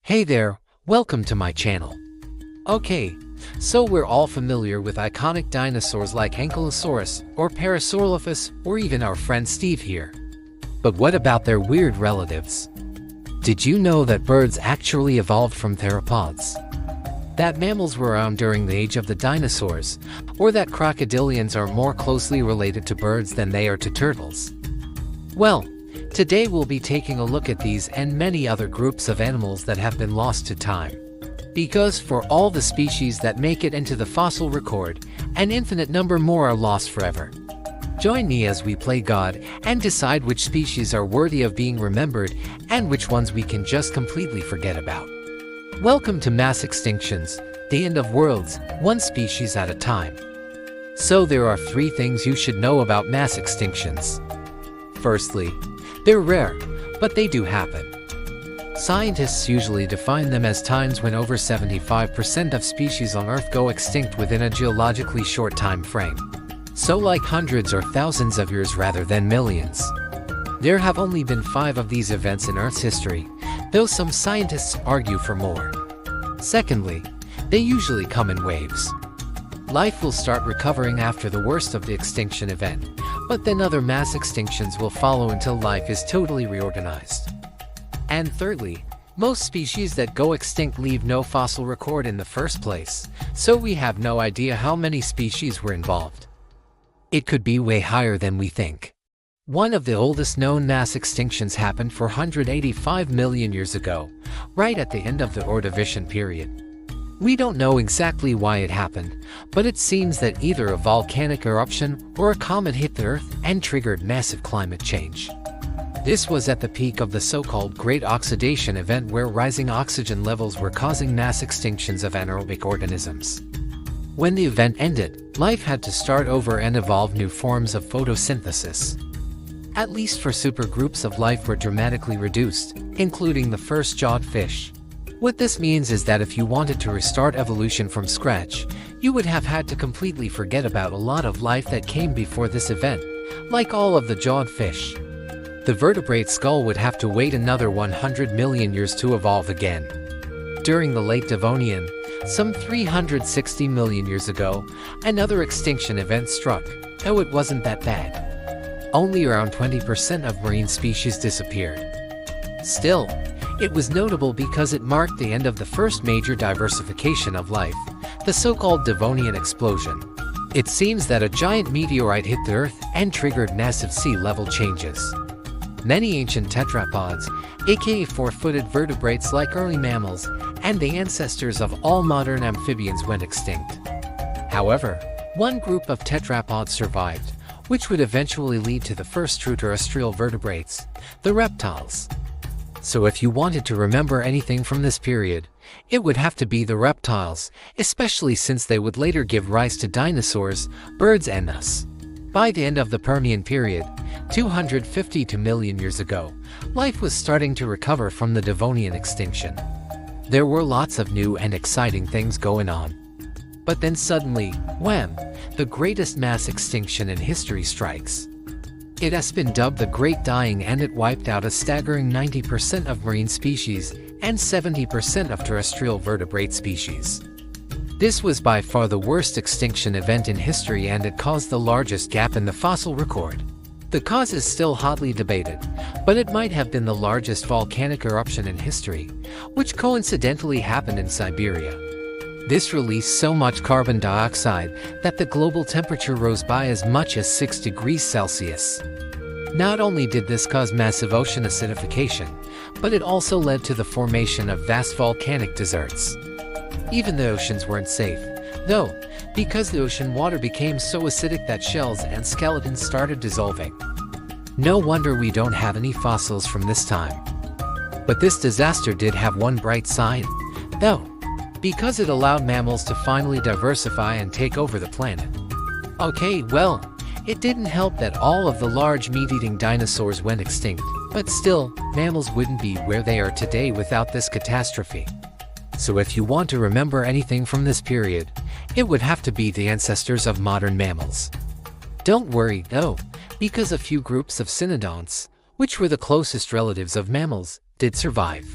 Hey there, welcome to my channel. Okay, so we're all familiar with iconic dinosaurs like Ankylosaurus or Parasaurolophus or even our friend Steve here. But what about their weird relatives? Did you know that birds actually evolved from theropods? That mammals were around during the age of the dinosaurs, or that crocodilians are more closely related to birds than they are to turtles? Well, today we'll be taking a look at these and many other groups of animals that have been lost to time. Because for all the species that make it into the fossil record, an infinite number more are lost forever. Join me as we play God and decide which species are worthy of being remembered and which ones we can just completely forget about. Welcome to Mass Extinctions, the end of worlds, one species at a time. So there are 3 things you should know about mass extinctions. Firstly, they're rare, but they do happen. Scientists usually define them as times when over 75% of species on Earth go extinct within a geologically short time frame. So like hundreds or thousands of years rather than millions. There have only been 5 of these events in Earth's history, though some scientists argue for more. Secondly, they usually come in waves. Life will start recovering after the worst of the extinction event, but then other mass extinctions will follow until life is totally reorganized. And thirdly, most species that go extinct leave no fossil record in the first place, so we have no idea how many species were involved. It could be way higher than we think. One of the oldest known mass extinctions happened 485 million years ago, right at the end of the Ordovician period. We don't know exactly why it happened, but it seems that either a volcanic eruption or a comet hit the Earth and triggered massive climate change. This was at the peak of the so-called Great Oxidation event, where rising oxygen levels were causing mass extinctions of anaerobic organisms. When the event ended, life had to start over and evolve new forms of photosynthesis. At least for supergroups of life were dramatically reduced, including the first jawed fish. What this means is that if you wanted to restart evolution from scratch, you would have had to completely forget about a lot of life that came before this event, like all of the jawed fish. The vertebrate skull would have to wait another 100 million years to evolve again. During the late Devonian, some 360 million years ago, another extinction event struck, though it wasn't that bad. Only around 20% of marine species disappeared. Still, it was notable because it marked the end of the first major diversification of life, the so-called Devonian explosion. It seems that a giant meteorite hit the Earth and triggered massive sea level changes. Many ancient tetrapods, aka 4-footed vertebrates like early mammals, and the ancestors of all modern amphibians went extinct. However, one group of tetrapods survived, which would eventually lead to the first true terrestrial vertebrates, the reptiles. So if you wanted to remember anything from this period, it would have to be the reptiles, especially since they would later give rise to dinosaurs, birds and us. By the end of the Permian period, 252 million years ago, life was starting to recover from the Devonian extinction. There were lots of new and exciting things going on. But then suddenly, wham, the greatest mass extinction in history strikes. It has been dubbed the Great Dying, and it wiped out a staggering 90% of marine species and 70% of terrestrial vertebrate species. This was by far the worst extinction event in history, and it caused the largest gap in the fossil record. The cause is still hotly debated, but it might have been the largest volcanic eruption in history, which coincidentally happened in Siberia. This released so much carbon dioxide that the global temperature rose by as much as 6 degrees Celsius. Not only did this cause massive ocean acidification, but it also led to the formation of vast volcanic deserts. Even the oceans weren't safe, though, because the ocean water became so acidic that shells and skeletons started dissolving. No wonder we don't have any fossils from this time. But this disaster did have one bright side, though, because it allowed mammals to finally diversify and take over the planet. Okay, well, it didn't help that all of the large meat-eating dinosaurs went extinct, but still, mammals wouldn't be where they are today without this catastrophe. So if you want to remember anything from this period, it would have to be the ancestors of modern mammals. Don't worry, though, because a few groups of cynodonts, which were the closest relatives of mammals, did survive.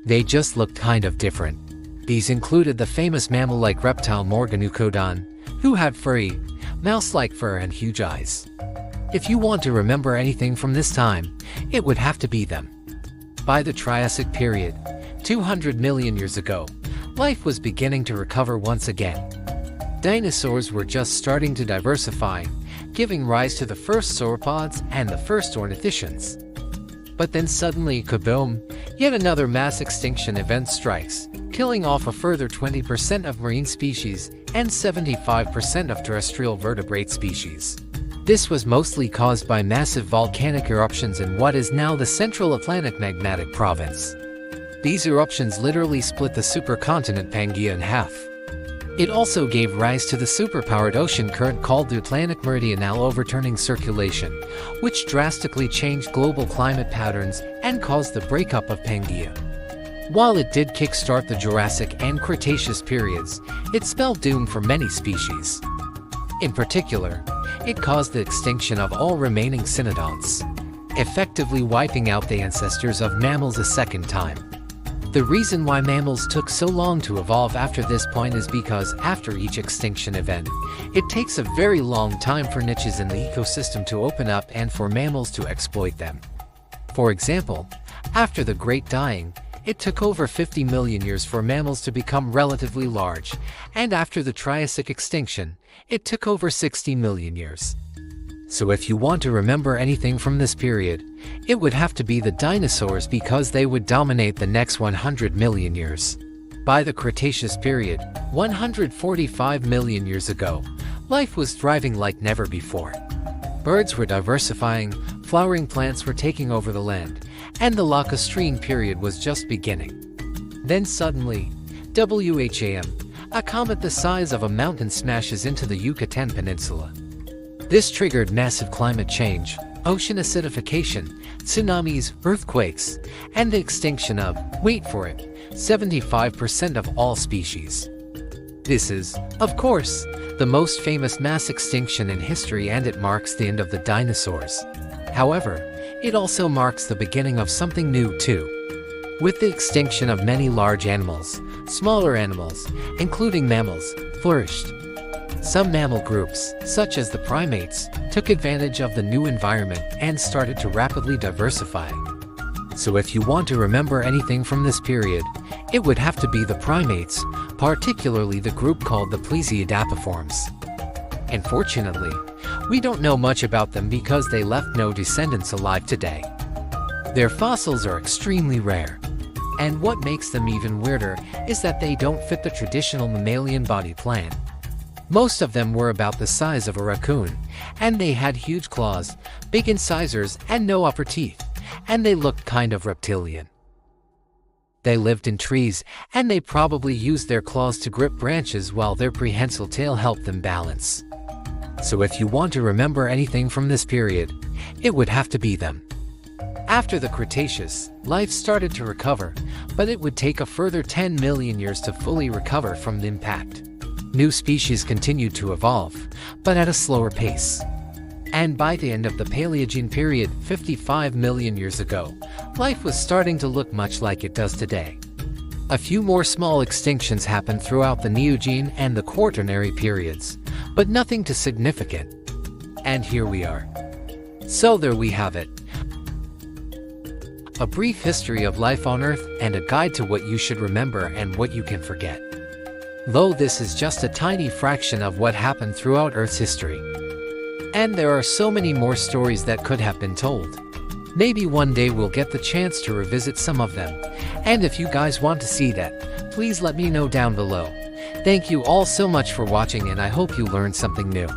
They just looked kind of different. These included the famous mammal-like reptile Morganucodon, who had furry, mouse-like fur and huge eyes. If you want to remember anything from this time, it would have to be them. By the Triassic period, 200 million years ago, life was beginning to recover once again. Dinosaurs were just starting to diversify, giving rise to the first sauropods and the first ornithischians. But then suddenly, kaboom, yet another mass extinction event strikes, killing off a further 20% of marine species and 75% of terrestrial vertebrate species. This was mostly caused by massive volcanic eruptions in what is now the Central Atlantic Magmatic Province. These eruptions literally split the supercontinent Pangaea in half. It also gave rise to the superpowered ocean current called the Atlantic Meridional Overturning Circulation, which drastically changed global climate patterns and caused the breakup of Pangaea. While it did kickstart the Jurassic and Cretaceous periods, it spelled doom for many species. In particular, it caused the extinction of all remaining cynodonts, effectively wiping out the ancestors of mammals a second time. The reason why mammals took so long to evolve after this point is because after each extinction event, it takes a very long time for niches in the ecosystem to open up and for mammals to exploit them. For example, after the Great Dying, it took over 50 million years for mammals to become relatively large, and after the Triassic extinction, it took over 60 million years. So if you want to remember anything from this period, it would have to be the dinosaurs because they would dominate the next 100 million years. By the Cretaceous period, 145 million years ago, life was thriving like never before. Birds were diversifying, flowering plants were taking over the land, and the Lacustrine period was just beginning. Then suddenly, WHAM, a comet the size of a mountain smashes into the Yucatan Peninsula. This triggered massive climate change, ocean acidification, tsunamis, earthquakes, and the extinction of, wait for it, 75% of all species. This is, of course, the most famous mass extinction in history, and it marks the end of the dinosaurs. However, it also marks the beginning of something new too. With the extinction of many large animals, smaller animals, including mammals, flourished. Some mammal groups, such as the primates, took advantage of the new environment and started to rapidly diversify. So if you want to remember anything from this period, it would have to be the primates, particularly the group called the Plesiadapiforms. Unfortunately, we don't know much about them because they left no descendants alive today. Their fossils are extremely rare. And what makes them even weirder is that they don't fit the traditional mammalian body plan. Most of them were about the size of a raccoon, and they had huge claws, big incisors, and no upper teeth, and they looked kind of reptilian. They lived in trees, and they probably used their claws to grip branches while their prehensile tail helped them balance. So if you want to remember anything from this period, it would have to be them. After the Cretaceous, life started to recover, but it would take a further 10 million years to fully recover from the impact. New species continued to evolve, but at a slower pace. And by the end of the Paleogene period, 55 million years ago, life was starting to look much like it does today. A few more small extinctions happened throughout the Neogene and the Quaternary periods, but nothing too significant. And here we are. So there we have it. A brief history of life on Earth and a guide to what you should remember and what you can forget. Though this is just a tiny fraction of what happened throughout Earth's history. And there are so many more stories that could have been told. Maybe one day we'll get the chance to revisit some of them. And if you guys want to see that, please let me know down below. Thank you all so much for watching, and I hope you learned something new.